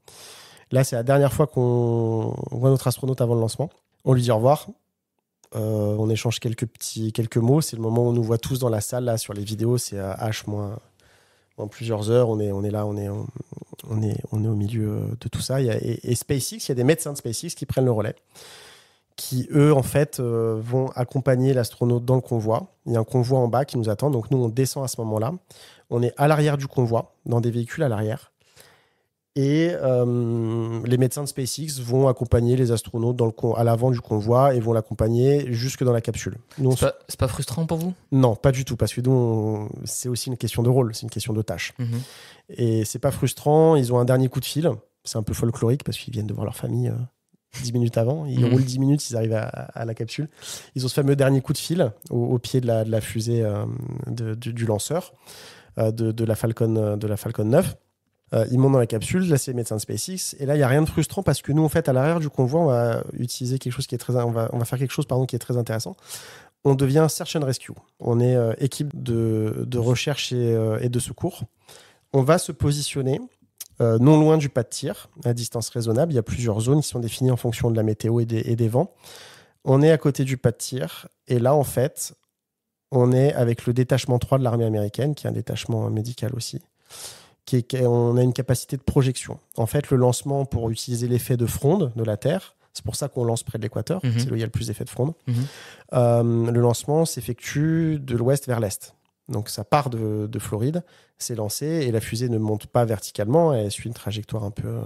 Là, c'est la dernière fois qu'on voit notre astronaute avant le lancement. On lui dit au revoir. On échange quelques mots. C'est le moment où on nous voit tous dans la salle. Là, sur les vidéos, c'est H moins plusieurs heures. On est là, on est au milieu de tout ça. Et SpaceX, il y a des médecins de SpaceX qui prennent le relais, qui, eux, en fait, vont accompagner l'astronaute dans le convoi. Il y a un convoi en bas qui nous attend. Donc, nous, on descend à ce moment-là. On est à l'arrière du convoi, dans des véhicules à l'arrière. Et les médecins de SpaceX vont accompagner les astronautes à l'avant du convoi et vont l'accompagner jusque dans la capsule. C'est pas frustrant pour vous ? Non, pas du tout, parce que c'est aussi une question de rôle, c'est une question de tâche. Et c'est pas frustrant, ils ont un dernier coup de fil, c'est un peu folklorique parce qu'ils viennent de voir leur famille 10 minutes avant, ils roulent 10 minutes, ils arrivent à la capsule. Ils ont ce fameux dernier coup de fil au pied de la fusée du lanceur de la Falcon 9. Ils montent dans la capsule, là c'est les médecins de SpaceX, et là il n'y a rien de frustrant parce que nous en fait à l'arrière du convoi on va utiliser quelque chose qui est on va faire quelque chose qui est très intéressant. On devient Search and Rescue. On est équipe de recherche et de secours. On va se positionner non loin du pas de tir, à distance raisonnable. Il y a plusieurs zones qui sont définies en fonction de la météo et des vents. On est à côté du pas de tir, et là en fait on est avec le détachement 3 de l'armée américaine, qui est un détachement médical aussi. On a une capacité de projection. En fait, le lancement, pour utiliser l'effet de fronde de la Terre, c'est pour ça qu'on lance près de l'équateur, c'est là où il y a le plus d'effet de fronde. Le lancement s'effectue de l'ouest vers l'est. Donc ça part de Floride, c'est lancé, et la fusée ne monte pas verticalement, elle suit une trajectoire un peu...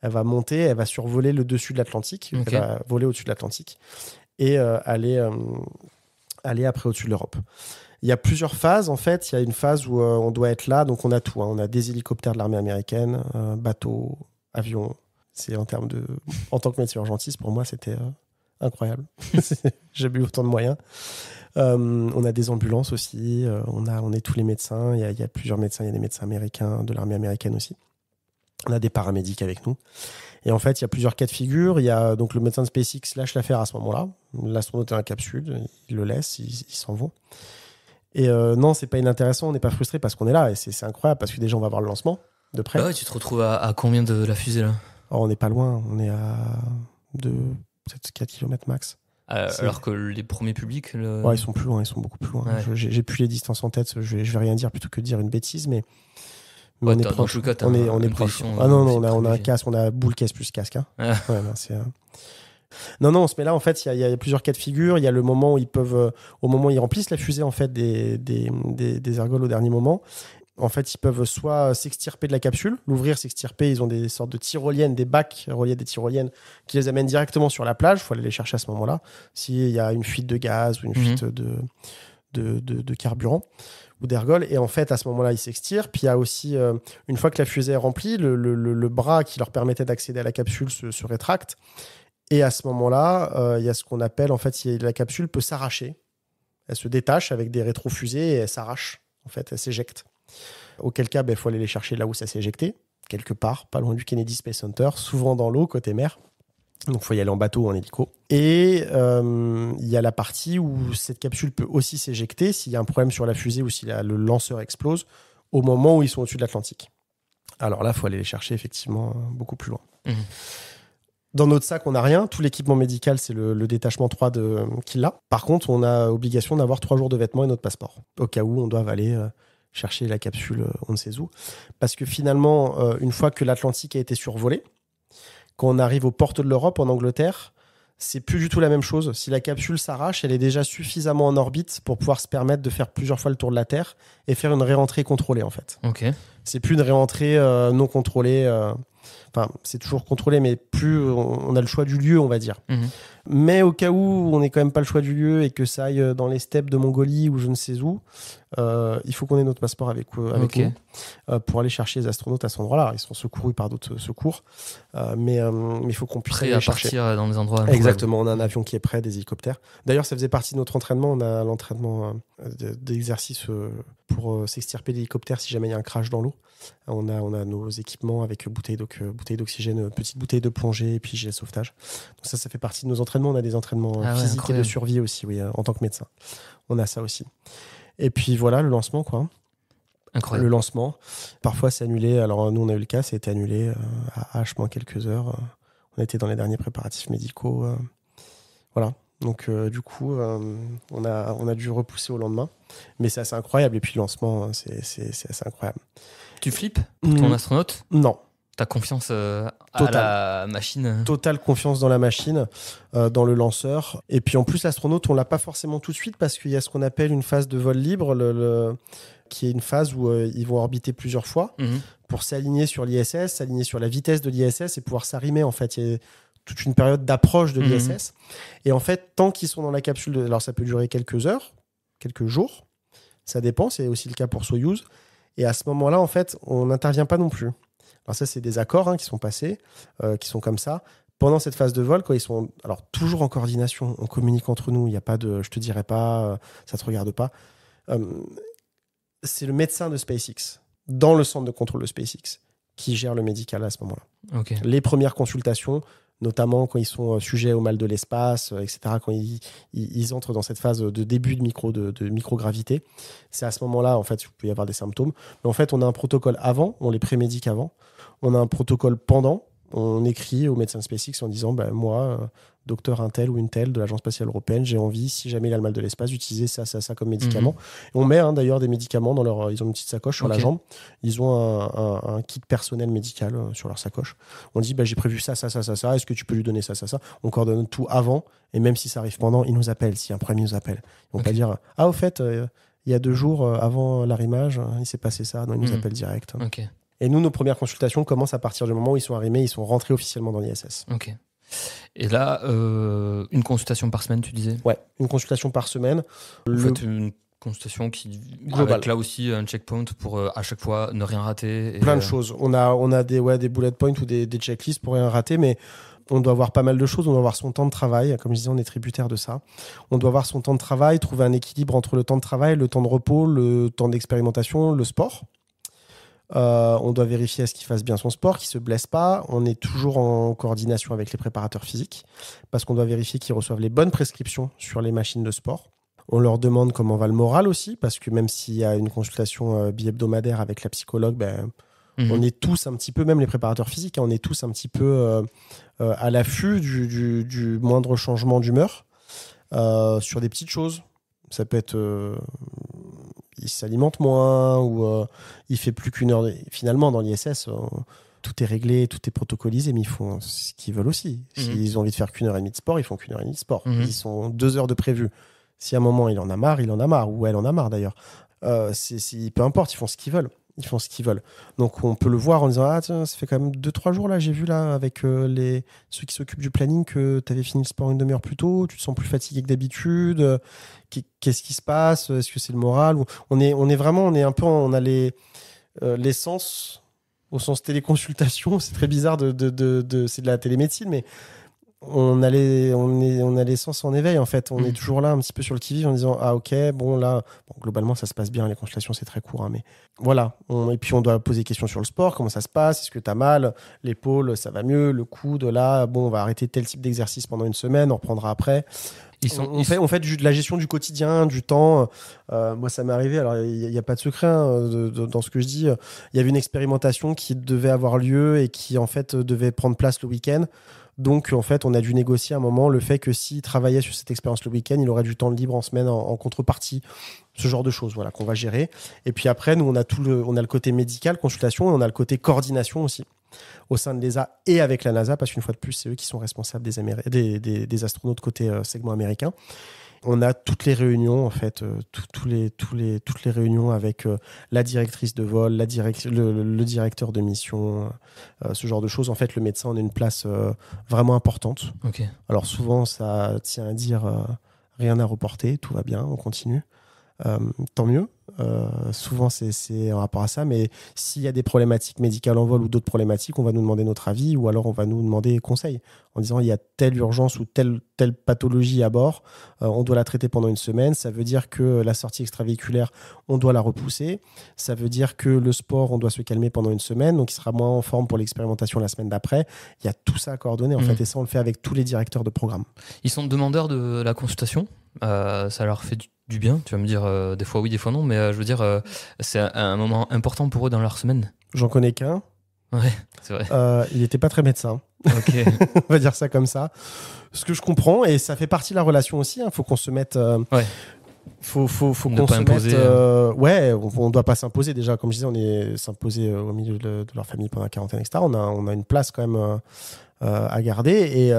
Elle va monter, elle va survoler le dessus de l'Atlantique, elle va voler au-dessus de l'Atlantique, et aller après au-dessus de l'Europe. Il y a plusieurs phases, en fait. Il y a une phase où on doit être là, donc on a tout. On a des hélicoptères de l'armée américaine, bateaux, avions. C'est en tant que médecin urgentiste, pour moi, c'était incroyable. J'ai eu autant de moyens. On a des ambulances aussi. On est tous les médecins. Il y a plusieurs médecins. Il y a des médecins américains, de l'armée américaine aussi. On a des paramédics avec nous. Et en fait, il y a plusieurs cas de figure. Il y a donc le médecin de SpaceX lâche l'affaire à ce moment-là. L'astronaute est dans la capsule, il le laisse, ils s'en vont. Et non, c'est pas inintéressant, on n'est pas frustré parce qu'on est là. Et c'est incroyable parce que déjà, on va voir le lancement de près. Ah ouais, tu te retrouves à combien de la fusée là ? On n'est pas loin, on est à peut-être 4 km max. Alors que les premiers publics... Ouais, ils sont plus loin, ils sont beaucoup plus loin. Ouais. J'ai plus les distances en tête, je vais rien dire plutôt que dire une bêtise, mais on est proche. On est proche. Ah non, on a un casque, on a boule caisse plus casque. Hein. Ouais, non, c'est... Non, on se met là, en fait, il y a plusieurs cas de figure. Il y a le moment où au moment où ils remplissent la fusée, en fait, des ergols au dernier moment. En fait, ils peuvent soit s'extirper de la capsule, l'ouvrir, s'extirper. Ils ont des sortes de tyroliennes, des bacs reliés des tyroliennes qui les amènent directement sur la plage. Il faut aller les chercher à ce moment-là. S'il y a une fuite de gaz ou une fuite de carburant ou d'ergol. Et en fait, à ce moment-là, ils s'extirent. Puis il y a aussi, une fois que la fusée est remplie, le bras qui leur permettait d'accéder à la capsule se rétracte. Et à ce moment-là, il y a ce qu'on appelle, en fait, la capsule peut s'arracher. Elle se détache avec des rétrofusées et elle s'arrache. En fait, elle s'éjecte. Auquel cas, il faut aller les chercher là où ça s'est éjecté. quelque part, pas loin du Kennedy Space Center, souvent dans l'eau, côté mer. Donc, il faut y aller en bateau ou en hélico. Et il y a la partie où cette capsule peut aussi s'éjecter s'il y a un problème sur la fusée ou si le lanceur explose au moment où ils sont au-dessus de l'Atlantique. Alors là, il faut aller les chercher effectivement beaucoup plus loin. Dans notre sac, on n'a rien. Tout l'équipement médical, c'est le détachement 3 qui l'a. Par contre, on a obligation d'avoir 3 jours de vêtements et notre passeport, au cas où on doit aller chercher la capsule on ne sait où. Parce que finalement, une fois que l'Atlantique a été survolé, quand on arrive aux portes de l'Europe, en Angleterre, c'est plus du tout la même chose. Si la capsule s'arrache, elle est déjà suffisamment en orbite pour pouvoir se permettre de faire plusieurs fois le tour de la Terre et faire une réentrée contrôlée, en fait. Ok. C'est plus une réentrée non contrôlée. Enfin, c'est toujours contrôlé, mais plus on a le choix du lieu, on va dire. Mais au cas où on n'ait quand même pas le choix du lieu et que ça aille dans les steppes de Mongolie ou je ne sais où, il faut qu'on ait notre passeport avec nous pour aller chercher les astronautes à cet endroit-là. Ils seront secourus par d'autres secours, mais il faut qu'on puisse prêt aller à chercher. partir dans des endroits. Exactement, on a un avion qui est prêt, des hélicoptères. D'ailleurs, ça faisait partie de notre entraînement. On a l'entraînement d'exercice pour s'extirper d'hélicoptères si jamais il y a un crash dans l'eau. On a nos équipements avec bouteilles d'oxygène, petites bouteilles de plongée et puis gilet de sauvetage. Donc ça fait partie de nos entraînements. On a des entraînements physiques incroyable. Et de survie aussi, oui, en tant que médecin. On a ça aussi. Et puis voilà, le lancement, quoi. Incroyable. Le lancement. Parfois, c'est annulé. Alors nous, on a eu le cas, ça a été annulé à H- quelques heures. On était dans les derniers préparatifs médicaux. Voilà. Donc du coup, on a dû repousser au lendemain. Mais c'est assez incroyable. Et puis le lancement, c'est assez incroyable. Tu flippes pour ton astronaute ? Non. T'as confiance à la machine ? Totale confiance dans la machine, dans le lanceur. Et puis en plus, l'astronaute, on l'a pas forcément tout de suite parce qu'il y a ce qu'on appelle une phase de vol libre, qui est une phase où ils vont orbiter plusieurs fois pour s'aligner sur l'ISS, s'aligner sur la vitesse de l'ISS et pouvoir s'arrimer. En fait, il y a toute une période d'approche de l'ISS. Et en fait, tant qu'ils sont dans la capsule, alors ça peut durer quelques heures, quelques jours, ça dépend. C'est aussi le cas pour Soyouz. Et à ce moment-là, en fait, on n'intervient pas non plus. Alors ça, c'est des accords qui sont passés, qui sont comme ça. Pendant cette phase de vol, quand ils sont toujours en coordination, on communique entre nous, il n'y a pas de « je te dirai pas, ça ne te regarde pas ». C'est le médecin de SpaceX, dans le centre de contrôle de SpaceX, qui gère le médical à ce moment-là. Okay. Les premières consultations, notamment quand ils sont sujets au mal de l'espace, etc., quand ils entrent dans cette phase de début de microgravité, c'est à ce moment-là, en fait, il peut y avoir des symptômes. Mais en fait, on a un protocole avant, on les prémédique avant. On a un protocole pendant. On écrit au médecin de SpaceX en disant moi, docteur un tel ou une telle de l'Agence spatiale européenne, j'ai envie, si jamais il a le mal de l'espace, d'utiliser ça comme médicament. Et on met d'ailleurs des médicaments dans leur. Ils ont une petite sacoche sur la jambe. Ils ont un kit personnel médical sur leur sacoche. On dit j'ai prévu ça. Est-ce que tu peux lui donner ça? On coordonne tout avant. Et même si ça arrive pendant, ils nous appellent. Si un problème, ils nous appellent. Ils vont pas dire au fait, il y a 2 jours avant l'arrimage, il s'est passé ça. Non, ils nous appellent direct. Okay. Et nous, nos premières consultations commencent à partir du moment où ils sont arrimés, ils sont rentrés officiellement dans l'ISS. Ok. Et là, une consultation par semaine, tu disais ? Ouais, une consultation par semaine. Vous faites une consultation qui globale. Avec là aussi un checkpoint pour à chaque fois ne rien rater. Plein de choses. On a des bullet points ou des checklists pour rien rater, mais on doit avoir pas mal de choses. On doit avoir son temps de travail. Comme je disais, on est tributaire de ça. On doit avoir son temps de travail, trouver un équilibre entre le temps de travail, le temps de repos, le temps d'expérimentation, le sport. On doit vérifier à ce qu'il fasse bien son sport, qu'il ne se blesse pas. On est toujours en coordination avec les préparateurs physiques parce qu'on doit vérifier qu'ils reçoivent les bonnes prescriptions sur les machines de sport. On leur demande comment va le moral aussi, parce que même s'il y a une consultation bi-hebdomadaire avec la psychologue, on est tous un petit peu, même les préparateurs physiques, on est tous un petit peu à l'affût du moindre changement d'humeur sur des petites choses. Ça peut être... il s'alimente moins ou il fait plus qu'1 heure. Finalement, dans l'ISS, tout est réglé, tout est protocolisé, mais ils font ce qu'ils veulent aussi. S'ils ont envie de faire qu'1 heure et demie de sport, ils font qu'1 heure et demie de sport. Ils sont 2 heures de prévu. Si à un moment il en a marre, ou elle en a marre d'ailleurs. Peu importe, ils font ce qu'ils veulent. Ils font ce qu'ils veulent. Donc on peut le voir en disant tiens, ça fait quand même 2-3 jours là, j'ai vu là avec ceux qui s'occupent du planning que tu avais fini le sport 1 demi-heure plus tôt, tu te sens plus fatigué que d'habitude, qu'est-ce qui se passe, est-ce que c'est le moral? On a l'essence au sens téléconsultation, c'est très bizarre c'est de la télémédecine, mais on a l'essence en éveil en fait. On est toujours là un petit peu sur le qui-vive en disant ah ok bon là globalement ça se passe bien, les consultations c'est très court mais voilà. Et puis on doit poser des questions sur le sport, comment ça se passe, est-ce que t'as mal, l'épaule ça va mieux, le coude là on va arrêter tel type d'exercice pendant une semaine, on reprendra après. On fait de la gestion du quotidien, du temps. Moi, ça m'est arrivé. Alors, il n'y a pas de secret dans ce que je dis. Il y avait une expérimentation qui devait avoir lieu et qui, en fait, devait prendre place le week-end. Donc, en fait, on a dû négocier à un moment le fait que s'il travaillait sur cette expérience le week-end, il aurait du temps libre en semaine en contrepartie. Ce genre de choses, voilà, qu'on va gérer. Et puis après, nous, on a le côté médical, consultation, et on a le côté coordination aussi, au sein de l'ESA et avec la NASA, parce qu'une fois de plus, c'est eux qui sont responsables des astronautes côté segment américain. On a toutes les réunions, en fait, toutes les réunions avec la directrice de vol, le directeur de mission, ce genre de choses. En fait, le médecin, on a une place vraiment importante. Okay. Alors souvent, ça tient à dire rien à reporter, tout va bien, on continue. Tant mieux. Souvent c'est en rapport à ça, mais s'il y a des problématiques médicales en vol ou d'autres problématiques, on va nous demander notre avis ou alors on va nous demander conseil en disant il y a telle urgence ou telle pathologie à bord, on doit la traiter pendant une semaine, ça veut dire que la sortie extravéhiculaire on doit la repousser, ça veut dire que le sport on doit se calmer pendant une semaine, donc il sera moins en forme pour l'expérimentation la semaine d'après. Il y a tout ça à coordonner en fait, et ça on le fait avec tous les directeurs de programme. Ils sont demandeurs de la consultation, ça leur fait du bien, tu vas me dire des fois oui, des fois non, mais je veux dire, c'est un moment important pour eux dans leur semaine. J'en connais qu'un. Ouais, c'est vrai. Il n'était pas très médecin. Ok. On va dire ça comme ça. Ce que je comprends, et ça fait partie de la relation aussi, faut qu'on se mette... ouais. Faut qu'on se mette... ouais, on ne doit pas s'imposer déjà. Comme je disais, on est s'imposer au milieu de leur famille pendant la quarantaine, etc. On a une place quand même... à garder et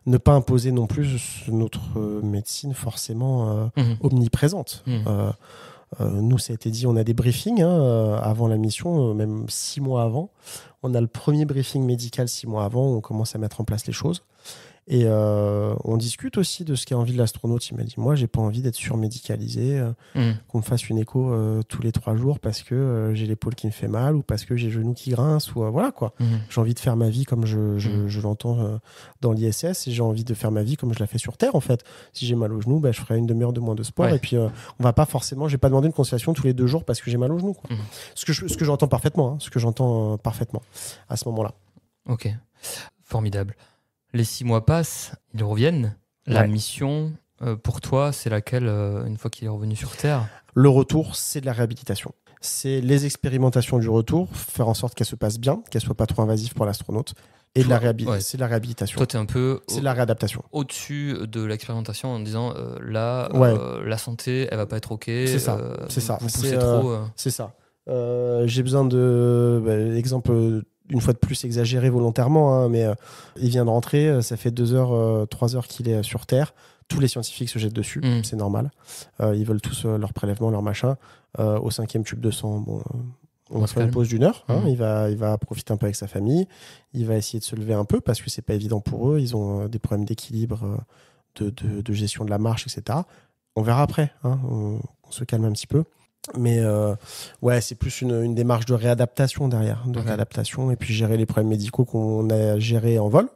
ne pas imposer non plus notre médecine forcément omniprésente. Nous, ça a été dit, on a des briefings avant la mission, même 6 mois avant. On a le premier briefing médical 6 mois avant, on commence à mettre en place les choses. Et on discute aussi de ce qu'a envie de l'astronaute. Il m'a dit, moi, j'ai pas envie d'être surmédicalisé, qu'on me fasse une écho tous les 3 jours parce que j'ai l'épaule qui me fait mal ou parce que j'ai le genou qui grince. Ou, voilà, quoi. J'ai envie de faire ma vie comme je l'entends dans l'ISS et j'ai envie de faire ma vie comme je la fais sur Terre, en fait. Si j'ai mal au genou, je ferai une demi-heure de moins de sport. Ouais. Et puis, on va pas forcément... J'ai pas demandé une consultation tous les 2 jours parce que j'ai mal au genou, quoi. Ce que j'entends parfaitement, parfaitement à ce moment-là. Ok, formidable. Les 6 mois passent, ils reviennent. La mission, pour toi, c'est laquelle une fois qu'il est revenu sur Terre ? Le retour, c'est de la réhabilitation. C'est les expérimentations du retour, faire en sorte qu'elles se passent bien, qu'elles ne soient pas trop invasives pour l'astronaute. Et c'est de la réhabilitation. Toi, tu es un peu... C'est de la réadaptation. Au-dessus de l'expérimentation en disant, la santé, elle ne va pas être OK. C'est ça. Vous poussez trop. C'est ça. J'ai besoin exemple... une fois de plus exagéré volontairement, mais il vient de rentrer, ça fait 2 heures, 3 heures qu'il est sur Terre. Tous les scientifiques se jettent dessus, c'est normal. Ils veulent tous leur prélèvement, leur machin. Au 5e tube de sang, on va faire une pause d'1 heure. Il va profiter un peu avec sa famille. Il va essayer de se lever un peu parce que c'est pas évident pour eux. Ils ont des problèmes d'équilibre, de gestion de la marche, etc. On verra après. On se calme un petit peu. Mais c'est plus une démarche de réadaptation derrière, réadaptation, et puis gérer les problèmes médicaux qu'on a gérés en vol,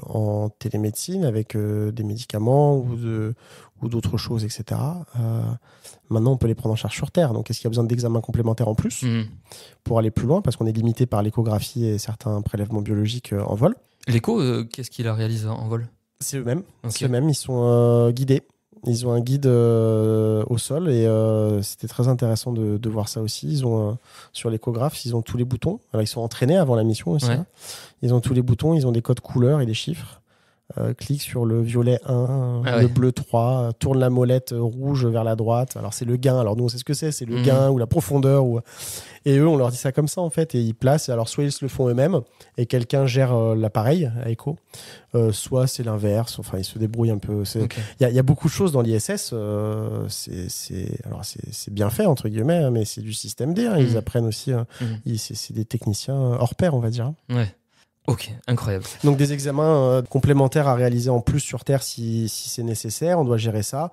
en télémédecine avec des médicaments ou d'autres choses, etc. Maintenant, on peut les prendre en charge sur Terre. Donc, est-ce qu'il y a besoin d'examens complémentaires en plus pour aller plus loin, parce qu'on est limité par l'échographie et certains prélèvements biologiques en vol. L'écho, qu'est-ce qu'il a réalisé en vol ? C'est eux-mêmes. Okay. C'est eux-mêmes. Ils sont guidés. Ils ont un guide au sol et c'était très intéressant de voir ça aussi. Ils ont sur l'échographe, ils ont tous les boutons. Alors, ils sont entraînés avant la mission aussi. Ouais. Ils ont tous les boutons, ils ont des codes couleurs et des chiffres. Clique sur le violet 1, le bleu 3, tourne la molette rouge vers la droite. Alors c'est le gain. Alors nous on sait ce que c'est le gain ou la profondeur. Et eux on leur dit ça comme ça en fait et ils placent. Alors soit ils se le font eux-mêmes et quelqu'un gère l'appareil à écho, soit c'est l'inverse. Enfin ils se débrouillent un peu. Il y a beaucoup de choses dans l'ISS. C'est bien fait entre guillemets, mais c'est du système D. Ils apprennent aussi. C'est des techniciens hors pair on va dire. Ouais. Ok, incroyable. Donc des examens complémentaires à réaliser en plus sur Terre si c'est nécessaire, on doit gérer ça,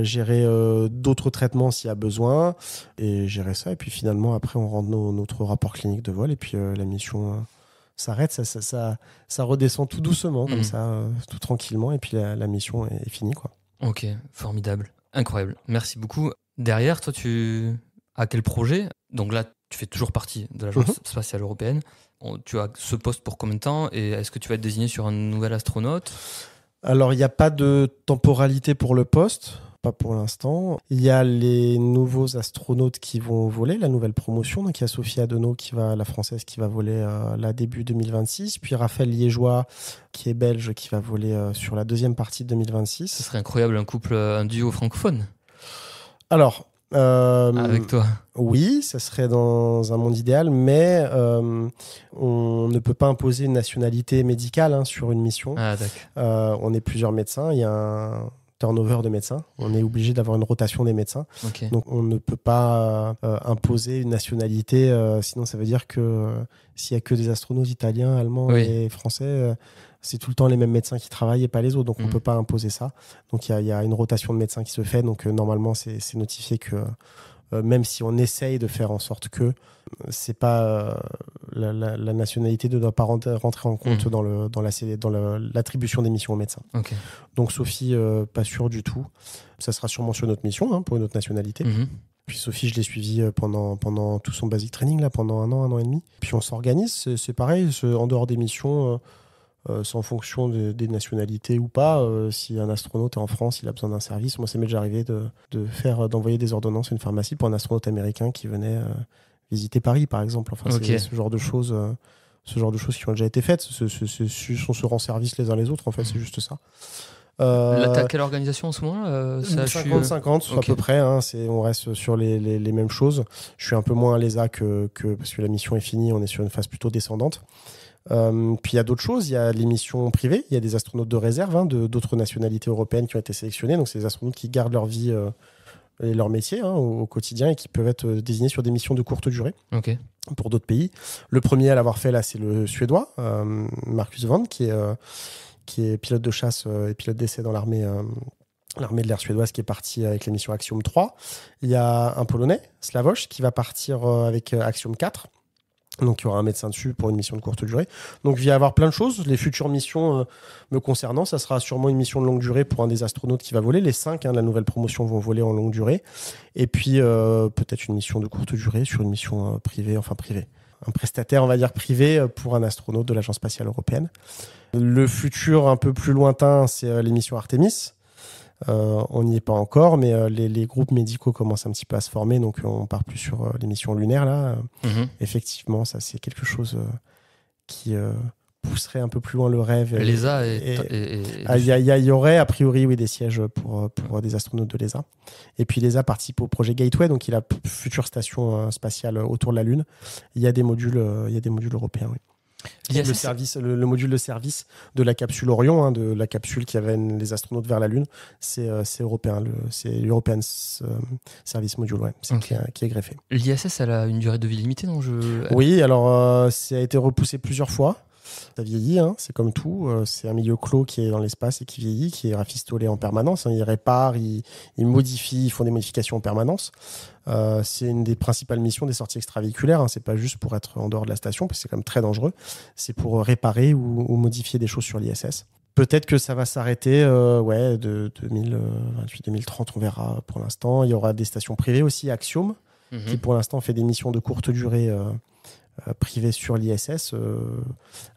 gérer d'autres traitements s'il y a besoin, et gérer ça, et puis finalement après on rend notre rapport clinique de vol, et puis la mission s'arrête, ça redescend tout doucement, comme ça, tout tranquillement, et puis la mission est finie, quoi. Ok, formidable, incroyable. Merci beaucoup. Derrière, toi, tu as quel projet? Donc là, tu fais toujours partie de l'Agence spatiale européenne. Tu as ce poste pour combien de temps? Et est-ce que tu vas être désigné sur un nouvel astronaute? Alors, il n'y a pas de temporalité pour le poste, pas pour l'instant. Il y a les nouveaux astronautes qui vont voler, la nouvelle promotion. Donc, il y a Sophie Adenau, la française, qui va voler là début 2026. Puis Raphaël Liégeois, qui est belge, qui va voler sur la deuxième partie de 2026. Ce serait incroyable, un duo francophone. Alors... avec toi. Oui, ça serait dans un monde idéal, mais on ne peut pas imposer une nationalité médicale sur une mission. Ah, d'accord. On est plusieurs médecins, il y a un turnover de médecins, on est obligé d'avoir une rotation des médecins. Okay. Donc on ne peut pas imposer une nationalité, sinon ça veut dire que s'il n'y a que des astronautes italiens, allemands et français, c'est tout le temps les mêmes médecins qui travaillent et pas les autres, donc on ne peut pas imposer ça. Donc il y a une rotation de médecins qui se fait, donc normalement c'est notifié que même si on essaye de faire en sorte que c'est pas la nationalité ne doit pas rentrer en compte dans l'attribution des missions aux médecins. Okay. Donc Sophie, pas sûre du tout. Ça sera sûrement sur notre mission, pour une autre nationalité. Puis Sophie, je l'ai suivie pendant tout son basic training, là, pendant un an et demi. Puis on s'organise, c'est pareil, en dehors des missions... c'est en fonction des nationalités ou pas. Si un astronaute est en France, il a besoin d'un service. Moi, ça m'est déjà arrivé d'envoyer des ordonnances à une pharmacie pour un astronaute américain qui venait visiter Paris, par exemple. Enfin, c'est ce genre de choses qui ont déjà été faites. On se rend service les uns les autres, en fait, c'est juste ça. Là, t'as quelle organisation en ce moment 50-50 à peu près, on reste sur les mêmes choses. Je suis un peu moins à l'ESA parce que la mission est finie, on est sur une phase plutôt descendante. Puis il y a d'autres choses, il y a les missions privées, il y a des astronautes de réserve d'autres nationalités européennes qui ont été sélectionnés, donc c'est des astronautes qui gardent leur vie et leur métier au quotidien et qui peuvent être désignés sur des missions de courte durée pour d'autres pays. Le premier à l'avoir fait là, c'est le Suédois, Marcus Vand, qui est pilote de chasse et pilote d'essai dans l'armée de l'air suédoise, qui est parti avec la mission Axiom 3. Il y a un Polonais, Slavoj, qui va partir avec Axiom 4. Donc, il y aura un médecin dessus pour une mission de courte durée. Donc, il va y avoir plein de choses. Les futures missions me concernant, ça sera sûrement une mission de longue durée pour un des astronautes qui va voler. Les 5 de la nouvelle promotion vont voler en longue durée. Et puis, peut-être une mission de courte durée sur une mission privée. Un prestataire, on va dire, privé pour un astronaute de l'Agence spatiale européenne. Le futur un peu plus lointain, c'est les missions Artemis. On n'y est pas encore, mais les groupes médicaux commencent un petit peu à se former, donc on part plus sur les missions lunaires là. Effectivement, ça c'est quelque chose qui pousserait un peu plus loin le rêve. L'ESA il y aurait a priori des sièges pour des astronautes de l'ESA. Et puis l'ESA participe au projet Gateway, donc il a future station spatiale autour de la Lune. Il y a des modules européens. Oui. Le module de service de la capsule Orion, de la capsule qui amène les astronautes vers la Lune, c'est européen. C'est l'European Service Module, qui est greffé. L'ISS, elle a une durée de vie limitée, non Oui, alors ça a été repoussé plusieurs fois. Ça vieillit, c'est comme tout. C'est un milieu clos qui est dans l'espace et qui vieillit, qui est rafistolé en permanence. Ils réparent, ils modifient, ils font des modifications en permanence. C'est une des principales missions des sorties extravéhiculaires. C'est pas juste pour être en dehors de la station, parce que c'est quand même très dangereux. C'est pour réparer ou modifier des choses sur l'ISS. Peut-être que ça va s'arrêter de 2028-2030, on verra pour l'instant. Il y aura des stations privées aussi, Axiom, qui pour l'instant fait des missions de courte durée privée sur l'ISS,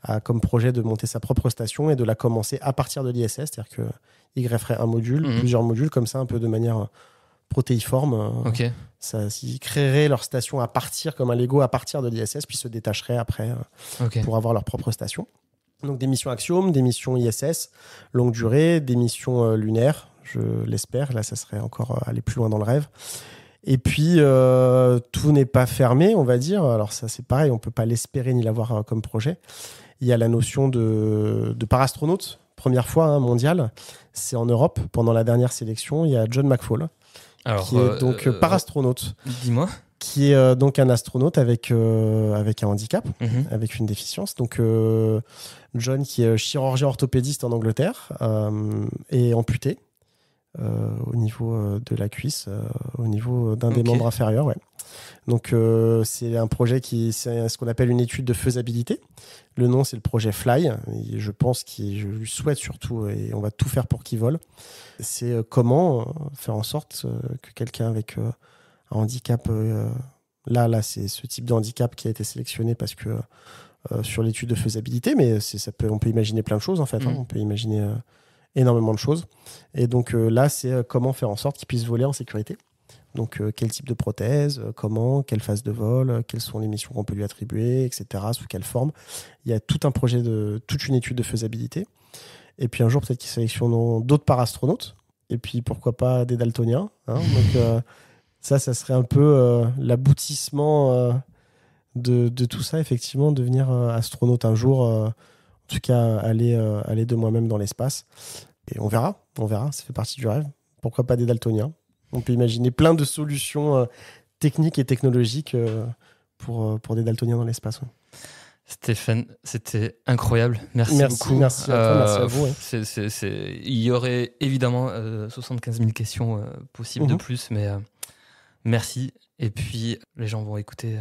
a comme projet de monter sa propre station et de la commencer à partir de l'ISS, c'est-à-dire qu'il grefferait un module, plusieurs modules, comme ça, un peu de manière protéiforme. Ils créeraient leur station à partir, comme un Lego, à partir de l'ISS, puis se détacheraient après pour avoir leur propre station. Donc des missions Axiom, des missions ISS, longue durée, des missions lunaires, je l'espère. Là, ça serait encore aller plus loin dans le rêve. Et puis, tout n'est pas fermé, on va dire. Alors ça, c'est pareil, on ne peut pas l'espérer ni l'avoir comme projet. Il y a la notion de parastronaute, première fois mondiale. C'est en Europe, pendant la dernière sélection. Il y a John McFall, qui est donc parastronaute. Dis-moi. Qui est donc un astronaute avec un handicap, avec une déficience. Donc, John, qui est chirurgien orthopédiste en Angleterre, est amputé. au niveau de la cuisse, au niveau d'un des membres inférieurs. Ouais. Donc, c'est un projet c'est ce qu'on appelle une étude de faisabilité. Le nom, c'est le projet Fly. Et je pense je lui souhaite surtout, et on va tout faire pour qu'il vole. C'est comment faire en sorte que quelqu'un avec un handicap, là, c'est ce type de handicap qui a été sélectionné parce que sur l'étude de faisabilité, mais on peut imaginer plein de choses en fait. On peut imaginer énormément de choses. Et donc là, c'est comment faire en sorte qu'il puisse voler en sécurité. Donc, quel type de prothèse, comment, quelle phase de vol, quelles sont les missions qu'on peut lui attribuer, etc., sous quelle forme. Il y a tout un projet, toute une étude de faisabilité. Et puis un jour, peut-être qu'ils sélectionneront d'autres parastronautes. Et puis, pourquoi pas des daltoniens. Donc, ça serait un peu l'aboutissement de tout ça, effectivement, devenir astronaute un jour. En tout cas, aller de moi-même dans l'espace. Et on verra, ça fait partie du rêve. Pourquoi pas des daltoniens? On peut imaginer plein de solutions techniques et technologiques pour des daltoniens dans l'espace. Ouais. Stéphane, c'était incroyable. Merci beaucoup. Merci à toi, merci à vous. Ouais. Il y aurait évidemment 75 000 questions possibles de plus, mais merci. Et puis, les gens vont écouter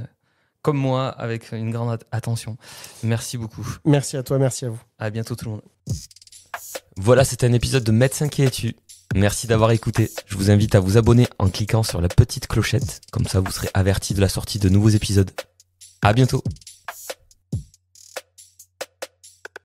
comme moi avec une grande attention. Merci beaucoup. Merci à toi, merci à vous. À bientôt tout le monde. Voilà, c'était un épisode de Médecin qui es-tu. Merci d'avoir écouté. Je vous invite à vous abonner en cliquant sur la petite clochette. Comme ça, vous serez averti de la sortie de nouveaux épisodes. À bientôt.